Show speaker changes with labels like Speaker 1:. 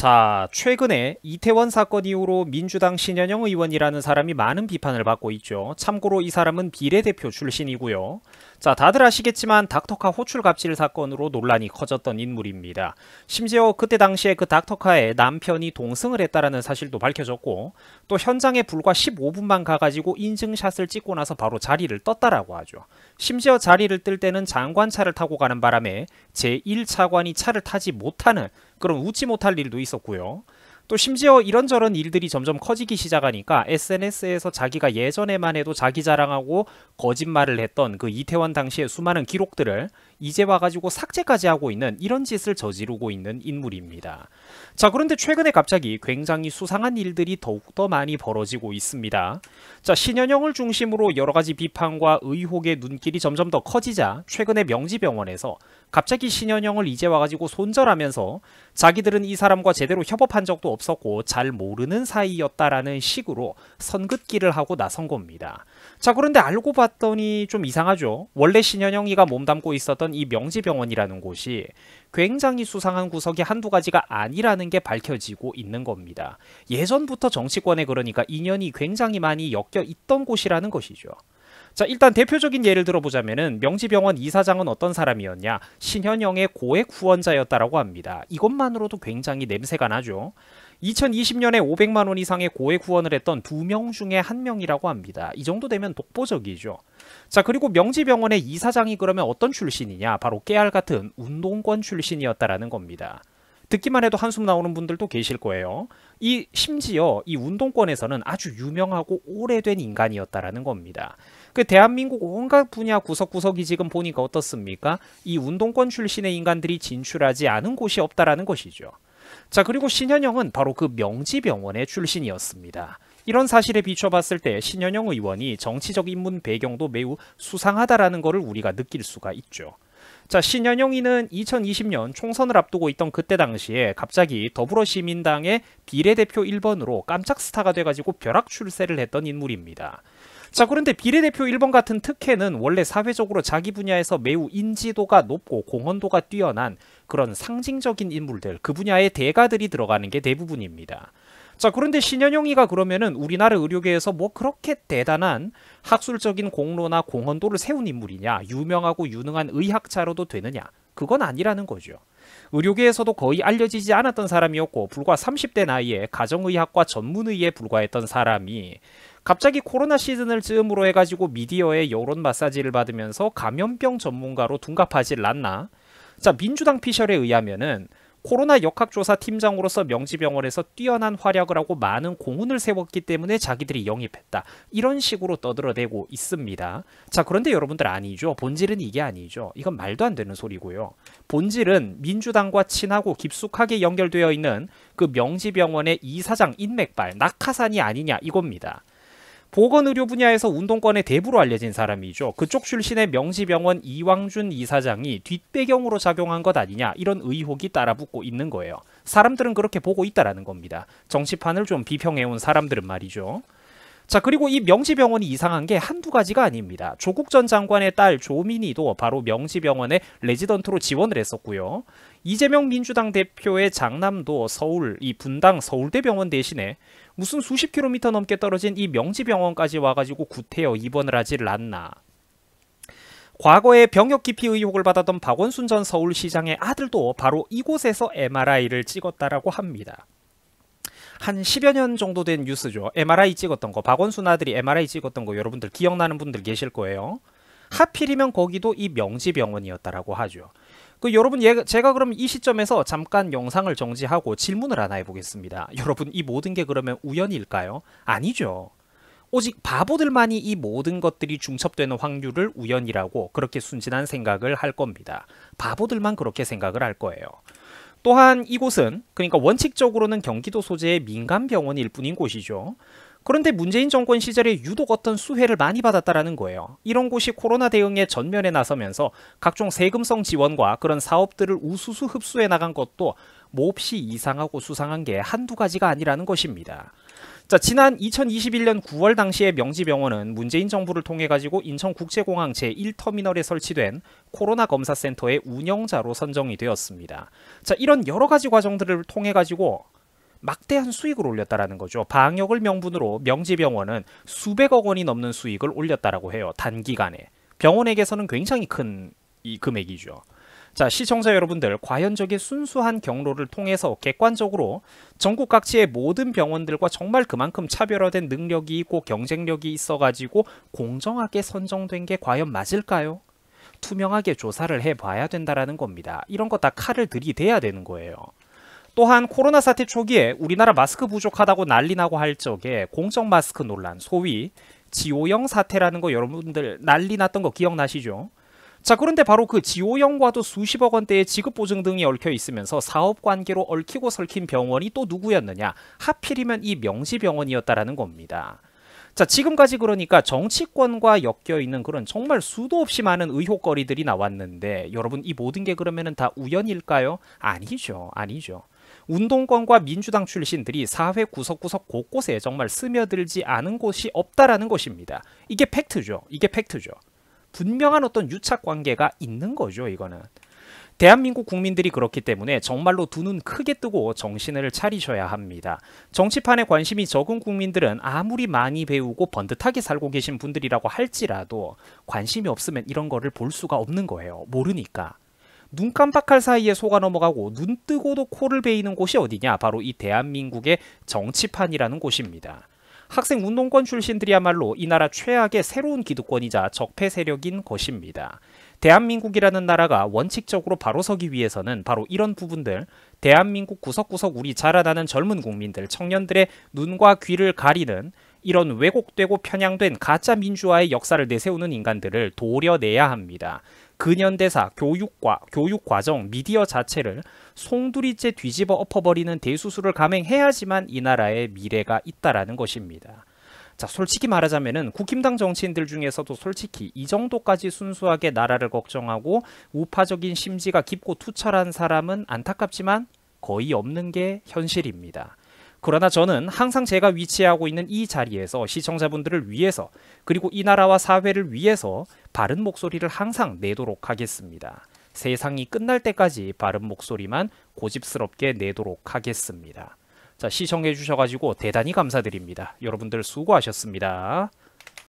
Speaker 1: 자, 최근에 이태원 사건 이후로 민주당 신현영 의원이라는 사람이 많은 비판을 받고 있죠. 참고로 이 사람은 비례대표 출신이고요. 자, 다들 아시겠지만 닥터카 호출 갑질 사건으로 논란이 커졌던 인물입니다. 심지어 그때 당시에 그 닥터카의 남편이 동승을 했다라는 사실도 밝혀졌고, 또 현장에 불과 15분만 가가지고 인증샷을 찍고 나서 바로 자리를 떴다라고 하죠. 심지어 자리를 뜰 때는 장관차를 타고 가는 바람에 제1차관이 차를 타지 못하는 그런 웃지 못할 일도 있었고요. 또 심지어 이런저런 일들이 점점 커지기 시작하니까 SNS에서 자기가 예전에만 해도 자기 자랑하고 거짓말을 했던 그 이태원 당시의 수많은 기록들을 이제 와가지고 삭제까지 하고 있는 이런 짓을 저지르고 있는 인물입니다. 자, 그런데 최근에 갑자기 굉장히 수상한 일들이 더욱더 많이 벌어지고 있습니다. 자, 신현영을 중심으로 여러가지 비판과 의혹의 눈길이 점점 더 커지자 최근에 명지병원에서 갑자기 신현영을 이제 와가지고 손절하면서 자기들은 이 사람과 제대로 협업한 적도 없었고 잘 모르는 사이였다라는 식으로 선긋기를 하고 나선 겁니다. 자, 그런데 알고 봤더니 좀 이상하죠. 원래 신현영이가 몸담고 있었던 이 명지병원이라는 곳이 굉장히 수상한 구석이 한두 가지가 아니라는 게 밝혀지고 있는 겁니다. 예전부터 정치권에 그러니까 인연이 굉장히 많이 엮여 있던 곳이라는 것이죠. 자, 일단 대표적인 예를 들어보자면은 명지병원 이사장은 어떤 사람이었냐? 신현영의 고액 후원자였다라고 합니다. 이것만으로도 굉장히 냄새가 나죠. 2020년에 500만 원 이상의 고액 후원을 했던 2명 중에 1명이라고 합니다. 이 정도 되면 독보적이죠. 자, 그리고 명지병원의 이사장이 그러면 어떤 출신이냐? 바로 깨알 같은 운동권 출신이었다라는 겁니다. 듣기만 해도 한숨 나오는 분들도 계실 거예요. 심지어 이 운동권에서는 아주 유명하고 오래된 인간이었다라는 겁니다. 그 대한민국 온갖 분야 구석구석이 지금 보니까 어떻습니까? 이 운동권 출신의 인간들이 진출하지 않은 곳이 없다라는 것이죠. 자, 그리고 신현영은 바로 그 명지병원의 출신이었습니다. 이런 사실에 비춰봤을 때 신현영 의원이 정치적 입문 배경도 매우 수상하다라는 것을 우리가 느낄 수가 있죠. 자, 신현영이는 2020년 총선을 앞두고 있던 그때 당시에 갑자기 더불어시민당의 비례대표 1번으로 깜짝 스타가 돼가지고 벼락 출세를 했던 인물입니다. 자, 그런데 비례대표 1번 같은 특혜는 원래 사회적으로 자기 분야에서 매우 인지도가 높고 공헌도가 뛰어난 그런 상징적인 인물들, 그 분야의 대가들이 들어가는 게 대부분입니다. 자, 그런데 신현영이가 그러면은 우리나라 의료계에서 뭐 그렇게 대단한 학술적인 공로나 공헌도를 세운 인물이냐, 유명하고 유능한 의학자로도 되느냐, 그건 아니라는 거죠. 의료계에서도 거의 알려지지 않았던 사람이었고 불과 30대 나이에 가정의학과 전문의에 불과했던 사람이 갑자기 코로나 시즌을 즈음으로 해가지고 미디어의 여론 마사지를 받으면서 감염병 전문가로 둔갑하질 않나? 자, 민주당 피셜에 의하면은 코로나 역학조사 팀장으로서 명지병원에서 뛰어난 활약을 하고 많은 공훈을 세웠기 때문에 자기들이 영입했다. 이런 식으로 떠들어대고 있습니다. 자, 그런데 여러분들 아니죠. 본질은 이게 아니죠. 이건 말도 안 되는 소리고요. 본질은 민주당과 친하고 깊숙하게 연결되어 있는 그 명지병원의 이사장 인맥발, 낙하산이 아니냐 이겁니다. 보건의료 분야에서 운동권의 대부로 알려진 사람이죠. 그쪽 출신의 명지병원 이왕준 이사장이 뒷배경으로 작용한 것 아니냐 이런 의혹이 따라붙고 있는 거예요. 사람들은 그렇게 보고 있다라는 겁니다. 정치판을 좀 비평해온 사람들은 말이죠. 자, 그리고 이 명지병원이 이상한 게 한두 가지가 아닙니다. 조국 전 장관의 딸 조민희도 바로 명지병원에 레지던트로 지원을 했었고요. 이재명 민주당 대표의 장남도 서울 이 분당 서울대병원 대신에 무슨 수십 킬로미터 넘게 떨어진 이 명지병원까지 와가지고 구태여 입원을 하질 않나. 과거에 병역 기피 의혹을 받았던 박원순 전 서울시장의 아들도 바로 이곳에서 MRI를 찍었다라고 합니다. 한 10여 년 정도 된 뉴스죠. MRI 찍었던 거, 박원순 아들이 MRI 찍었던 거 여러분들 기억나는 분들 계실 거예요. 하필이면 거기도 이 명지병원이었다라고 하죠. 여러분, 제가 그럼 이 시점에서 잠깐 영상을 정지하고 질문을 하나 해보겠습니다. 여러분, 이 모든 게 그러면 우연일까요? 아니죠. 오직 바보들만이 이 모든 것들이 중첩되는 확률을 우연이라고 그렇게 순진한 생각을 할 겁니다. 바보들만 그렇게 생각을 할 거예요. 또한 이곳은 그러니까 원칙적으로는 경기도 소재의 민간 병원일 뿐인 곳이죠. 그런데 문재인 정권 시절에 유독 어떤 수혜를 많이 받았다라는 거예요. 이런 곳이 코로나 대응에 전면에 나서면서 각종 세금성 지원과 그런 사업들을 우수수 흡수해 나간 것도 몹시 이상하고 수상한 게 한두 가지가 아니라는 것입니다. 자, 지난 2021년 9월 당시에 명지병원은 문재인 정부를 통해 가지고 인천국제공항 제1터미널에 설치된 코로나 검사센터의 운영자로 선정이 되었습니다. 자, 이런 여러 가지 과정들을 통해 가지고 막대한 수익을 올렸다라는 거죠. 방역을 명분으로 명지병원은 수백억 원이 넘는 수익을 올렸다라고 해요. 단기간에. 병원에게서는 굉장히 큰 이 금액이죠. 자, 시청자 여러분들, 과연 저게 순수한 경로를 통해서 객관적으로 전국 각지의 모든 병원들과 정말 그만큼 차별화된 능력이 있고 경쟁력이 있어가지고 공정하게 선정된 게 과연 맞을까요? 투명하게 조사를 해봐야 된다라는 겁니다. 이런 거 다 칼을 들이대야 되는 거예요. 또한 코로나 사태 초기에 우리나라 마스크 부족하다고 난리나고 할 적에 공적 마스크 논란, 소위 지오영 사태라는 거 여러분들 난리 났던 거 기억나시죠? 자, 그런데 바로 그 지오영과도 수십억 원대의 지급보증 등이 얽혀 있으면서 사업관계로 얽히고 설킨 병원이 또 누구였느냐? 하필이면 이 명지병원이었다라는 겁니다. 자, 지금까지 그러니까 정치권과 엮여 있는 그런 정말 수도 없이 많은 의혹거리들이 나왔는데 여러분, 이 모든 게 그러면은 다 우연일까요? 아니죠. 아니죠. 운동권과 민주당 출신들이 사회 구석구석 곳곳에 정말 스며들지 않은 곳이 없다라는 것입니다. 이게 팩트죠. 이게 팩트죠. 분명한 어떤 유착 관계가 있는 거죠, 이거는. 대한민국 국민들이 그렇기 때문에 정말로 두 눈 크게 뜨고 정신을 차리셔야 합니다. 정치판에 관심이 적은 국민들은 아무리 많이 배우고 번듯하게 살고 계신 분들이라고 할지라도 관심이 없으면 이런 거를 볼 수가 없는 거예요. 모르니까. 눈 깜빡할 사이에 속아 넘어가고 눈 뜨고도 코를 베이는 곳이 어디냐? 바로 이 대한민국의 정치판이라는 곳입니다. 학생 운동권 출신들이야말로 이 나라 최악의 새로운 기득권이자 적폐 세력인 것입니다. 대한민국이라는 나라가 원칙적으로 바로 서기 위해서는 바로 이런 부분들, 대한민국 구석구석 우리 자라나는 젊은 국민들, 청년들의 눈과 귀를 가리는 이런 왜곡되고 편향된 가짜 민주화의 역사를 내세우는 인간들을 도려내야 합니다. 근현대사, 교육과정, 미디어 자체를 송두리째 뒤집어 엎어버리는 대수술을 감행해야지만 이 나라의 미래가 있다라는 것입니다. 자, 솔직히 말하자면은 국힘당 정치인들 중에서도 솔직히 이 정도까지 순수하게 나라를 걱정하고 우파적인 심지가 깊고 투철한 사람은 안타깝지만 거의 없는 게 현실입니다. 그러나 저는 항상 제가 위치하고 있는 이 자리에서 시청자분들을 위해서 그리고 이 나라와 사회를 위해서 바른 목소리를 항상 내도록 하겠습니다. 세상이 끝날 때까지 바른 목소리만 고집스럽게 내도록 하겠습니다. 자, 시청해 주셔가지고 대단히 감사드립니다. 여러분들 수고하셨습니다.